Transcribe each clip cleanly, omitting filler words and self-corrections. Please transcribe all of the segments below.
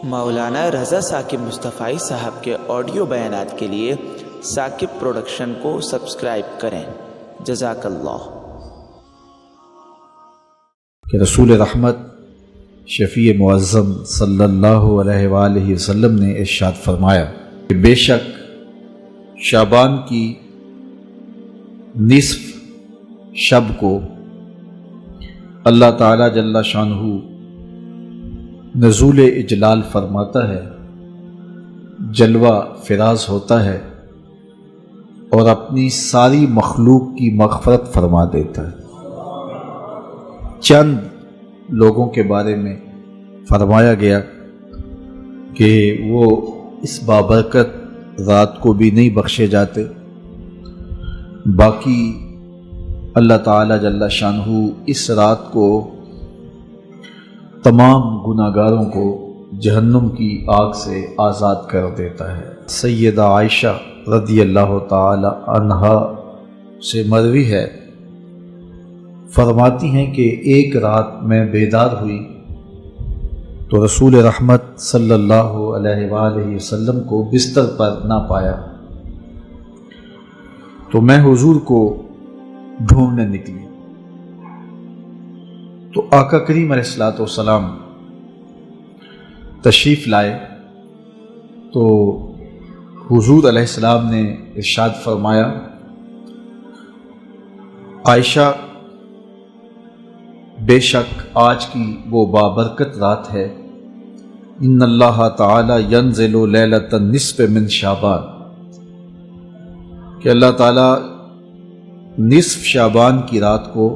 مولانا رضا ثاقب مصطفی صاحب کے آڈیو بیانات کے لیے ثاقب پروڈکشن کو سبسکرائب کریں۔ جزاک اللہ۔ کہ رسول رحمت شفیع معظم صلی اللہ علیہ وآلہ وسلم نے ارشاد فرمایا کہ بے شک شعبان کی نصف شب کو اللہ تعالی جل شانہ نزول اجلال فرماتا ہے، جلوہ فراز ہوتا ہے اور اپنی ساری مخلوق کی مغفرت فرما دیتا ہے۔ چند لوگوں کے بارے میں فرمایا گیا کہ وہ اس بابرکت رات کو بھی نہیں بخشے جاتے، باقی اللہ تعالی جل شانہ اس رات کو تمام گناہگاروں کو جہنم کی آگ سے آزاد کر دیتا ہے۔ سیدہ عائشہ رضی اللہ تعالی عنہا سے مروی ہے، فرماتی ہیں کہ ایک رات میں بیدار ہوئی تو رسول رحمت صلی اللہ علیہ وآلہ وسلم کو بستر پر نہ پایا، تو میں حضور کو ڈھونڈنے نکلی تو آقا کریم علیہ السلام تشریف لائے تو حضور علیہ السلام نے ارشاد فرمایا، عائشہ بے شک آج کی وہ بابرکت رات ہے، ان اللہ تعالی ینزل لیلۃ النصف من شعبان، کہ اللہ تعالی نصف شعبان کی رات کو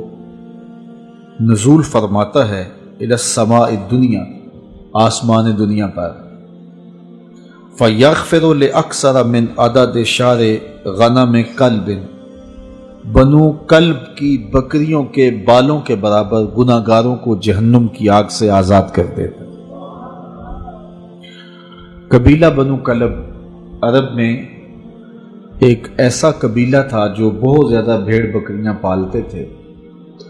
نزول فرماتا ہے الی السماء الدنیا، آسمان دنیا پر، فیغفر لاکثر من عدد شعر غنم کلب، بنو کلب کی بکریوں کے بالوں کے برابر گناہ گاروں کو جہنم کی آگ سے آزاد کر دیتا۔ قبیلہ بنو کلب عرب میں ایک ایسا قبیلہ تھا جو بہت زیادہ بھیڑ بکریاں پالتے تھے،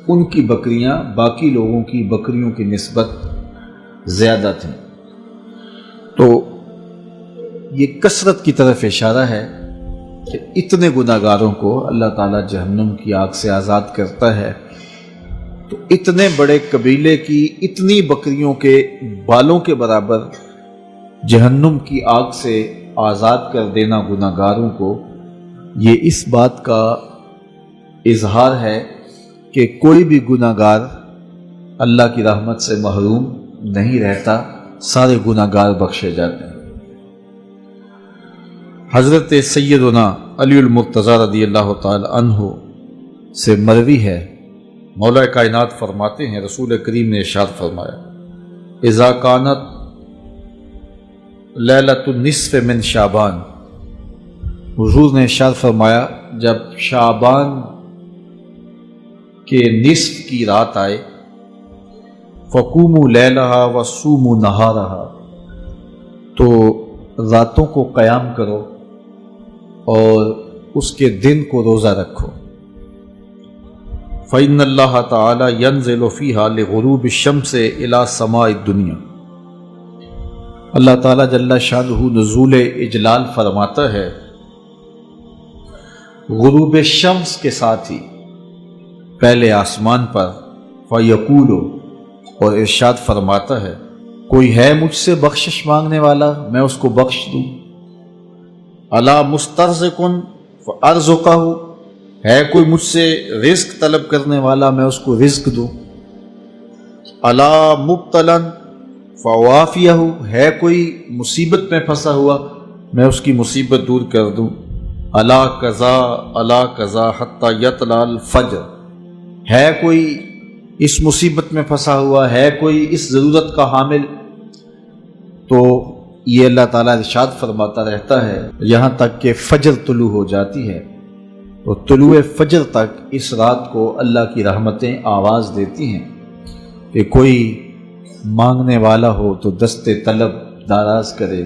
ان کی بکریاں باقی لوگوں کی بکریوں کی نسبت زیادہ تھیں، تو یہ کثرت کی طرف اشارہ ہے کہ اتنے گناہ گاروں کو اللہ تعالیٰ جہنم کی آگ سے آزاد کرتا ہے، تو اتنے بڑے قبیلے کی اتنی بکریوں کے بالوں کے برابر جہنم کی آگ سے آزاد کر دینا گناہ گاروں کو، یہ اس بات کا اظہار ہے کہ کوئی بھی گناہ گار اللہ کی رحمت سے محروم نہیں رہتا، سارے گناہ گار بخشے جاتے ہیں۔ حضرت سیدنا علی المرتضی رضی اللہ تعالی عنہ سے مروی ہے، مولا کائنات فرماتے ہیں رسول کریم نے ارشاد فرمایا، اذا کانت لیلۃ النصف من شعبان، حضور نے ارشاد فرمایا جب شعبان کے نصف کی رات آئے، فقوموا لیلہا وصوموا نہارہا، تو راتوں کو قیام کرو اور اس کے دن کو روزہ رکھو، فإن اللہ تعالی ینزل فیہا لغروب الشمس الی سماء الدنیا، اللہ تعالی جل شانہ نزول اجلال فرماتا ہے غروب شمس کے ساتھ ہی پہلے آسمان پر، فیقول، اور ارشاد فرماتا ہے کوئی ہے مجھ سے بخشش مانگنے والا میں اس کو بخش دوں، الا مسترزق فارزقہ، ہے کوئی مجھ سے رزق طلب کرنے والا میں اس کو رزق دوں، الا مبتلا فوافیہ، ہے کوئی مصیبت میں پھنسا ہوا میں اس کی مصیبت دور کر دوں، الا قضا حتی یطلع الفجر، ہے کوئی اس مصیبت میں پھنسا ہوا، ہے کوئی اس ضرورت کا حامل، تو یہ اللہ تعالیٰ ارشاد فرماتا رہتا ہے یہاں تک کہ فجر طلوع ہو جاتی ہے، تو طلوع فجر تک اس رات کو اللہ کی رحمتیں آواز دیتی ہیں کہ کوئی مانگنے والا ہو تو دست طلب دراز کرے،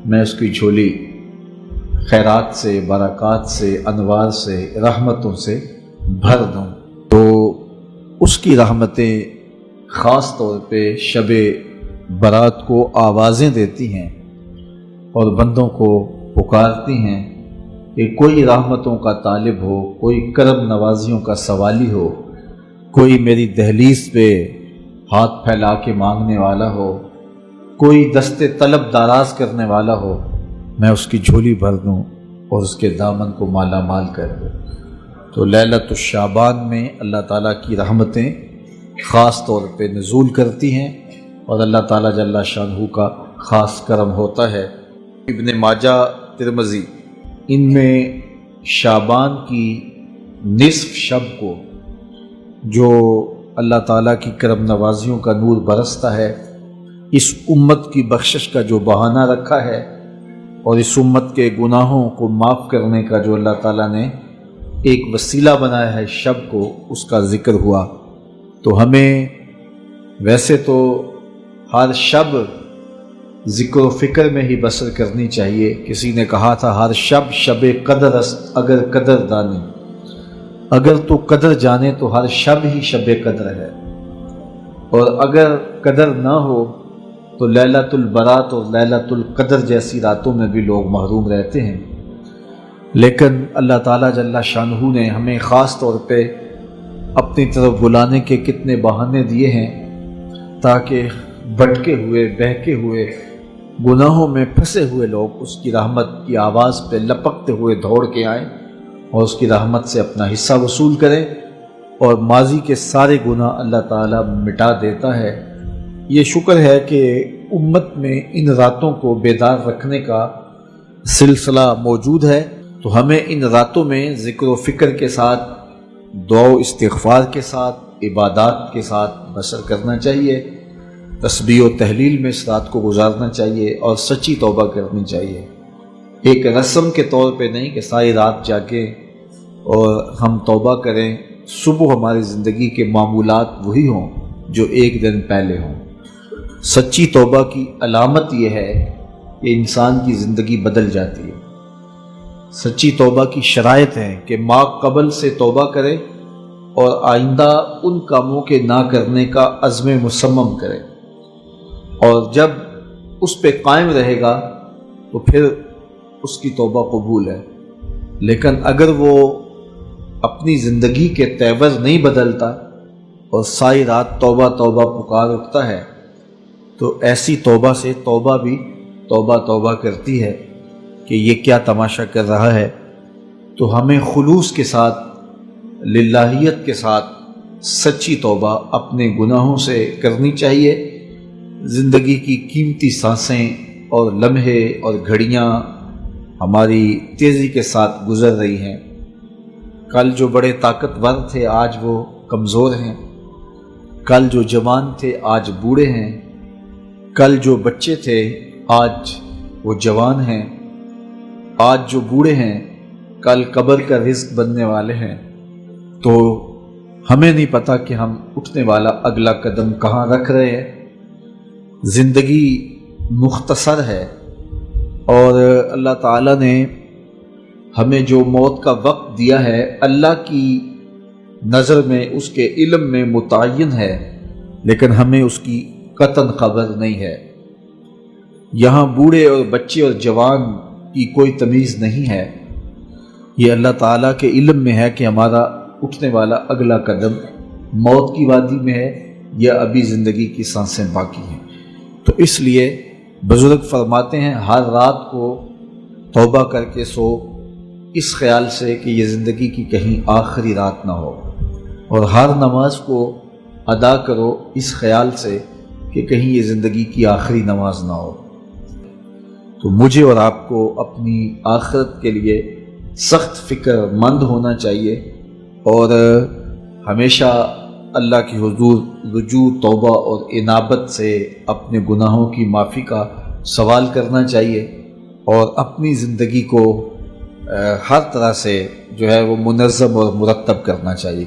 میں اس کی جھولی خیرات سے، برکات سے، انوار سے، رحمتوں سے بھر دوں، تو اس کی رحمتیں خاص طور پہ شب برات کو آوازیں دیتی ہیں اور بندوں کو پکارتی ہیں کہ کوئی رحمتوں کا طالب ہو، کوئی کرم نوازیوں کا سوالی ہو، کوئی میری دہلیز پہ ہاتھ پھیلا کے مانگنے والا ہو، کوئی دستے طلب دراز کرنے والا ہو، میں اس کی جھولی بھر دوں اور اس کے دامن کو مالا مال کر دوں۔ تو لیلۃ الشعبان میں اللہ تعالیٰ کی رحمتیں خاص طور پہ نزول کرتی ہیں اور اللہ تعالیٰ جل شانہ کا خاص کرم ہوتا ہے۔ ابن ماجہ، ترمذی، ان میں شعبان کی نصف شب کو جو اللہ تعالیٰ کی کرم نوازیوں کا نور برستا ہے، اس امت کی بخشش کا جو بہانہ رکھا ہے اور اس امت کے گناہوں کو معاف کرنے کا جو اللہ تعالیٰ نے ایک وسیلہ بنایا ہے شب کو، اس کا ذکر ہوا۔ تو ہمیں ویسے تو ہر شب ذکر و فکر میں ہی بسر کرنی چاہیے۔ کسی نے کہا تھا ہر شب شب قدر است اگر قدر دانی، اگر تو قدر جانے تو ہر شب ہی شب قدر ہے، اور اگر قدر نہ ہو تو لیلۃ البرات اور لیلۃ القدر جیسی راتوں میں بھی لوگ محروم رہتے ہیں۔ لیکن اللہ تعالیٰ جل شانہ نے ہمیں خاص طور پہ اپنی طرف بلانے کے کتنے بہانے دیے ہیں تاکہ بھٹکے ہوئے، بہکے ہوئے، گناہوں میں پھنسے ہوئے لوگ اس کی رحمت کی آواز پہ لپکتے ہوئے دوڑ کے آئیں اور اس کی رحمت سے اپنا حصہ وصول کریں، اور ماضی کے سارے گناہ اللہ تعالیٰ مٹا دیتا ہے۔ یہ شکر ہے کہ امت میں ان راتوں کو بیدار رکھنے کا سلسلہ موجود ہے، تو ہمیں ان راتوں میں ذکر و فکر کے ساتھ، دعا و استغفار کے ساتھ، عبادات کے ساتھ بسر کرنا چاہیے، تسبیح و تحلیل میں اس رات کو گزارنا چاہیے اور سچی توبہ کرنی چاہیے۔ ایک رسم کے طور پہ نہیں کہ ساری رات جاگیں اور ہم توبہ کریں، صبح ہماری زندگی کے معمولات وہی ہوں جو ایک دن پہلے ہوں۔ سچی توبہ کی علامت یہ ہے کہ انسان کی زندگی بدل جاتی ہے۔ سچی توبہ کی شرائط ہیں کہ ما قبل سے توبہ کرے اور آئندہ ان کاموں کے نہ کرنے کا عزم مصمم کرے، اور جب اس پہ قائم رہے گا تو پھر اس کی توبہ قبول ہے۔ لیکن اگر وہ اپنی زندگی کے تیور نہیں بدلتا اور ساری رات توبہ توبہ پکار اٹھتا ہے تو ایسی توبہ سے توبہ بھی توبہ توبہ کرتی ہے کہ یہ کیا تماشا کر رہا ہے۔ تو ہمیں خلوص کے ساتھ، للہیت کے ساتھ سچی توبہ اپنے گناہوں سے کرنی چاہیے۔ زندگی کی قیمتی سانسیں اور لمحے اور گھڑیاں ہماری تیزی کے ساتھ گزر رہی ہیں۔ کل جو بڑے طاقتور تھے آج وہ کمزور ہیں، کل جو جوان تھے آج بوڑھے ہیں، کل جو بچے تھے آج وہ جوان ہیں، آج جو بوڑھے ہیں کل قبر کا رزق بننے والے ہیں۔ تو ہمیں نہیں پتہ کہ ہم اٹھنے والا اگلا قدم کہاں رکھ رہے ہیں۔ زندگی مختصر ہے اور اللہ تعالیٰ نے ہمیں جو موت کا وقت دیا ہے اللہ کی نظر میں، اس کے علم میں متعین ہے، لیکن ہمیں اس کی قطعاً خبر نہیں ہے۔ یہاں بوڑھے اور بچے اور جوان کی کوئی تمیز نہیں ہے، یہ اللہ تعالیٰ کے علم میں ہے کہ ہمارا اٹھنے والا اگلا قدم موت کی وادی میں ہے یا ابھی زندگی کی سانسیں باقی ہیں۔ تو اس لیے بزرگ فرماتے ہیں ہر رات کو توبہ کر کے سو، اس خیال سے کہ یہ زندگی کی کہیں آخری رات نہ ہو، اور ہر نماز کو ادا کرو اس خیال سے کہ کہیں یہ زندگی کی آخری نماز نہ ہو۔ تو مجھے اور آپ کو اپنی آخرت کے لیے سخت فکر مند ہونا چاہیے اور ہمیشہ اللہ کی حضور رجوع، توبہ اور انابت سے اپنے گناہوں کی معافی کا سوال کرنا چاہیے، اور اپنی زندگی کو ہر طرح سے جو ہے وہ منظم اور مرتب کرنا چاہیے۔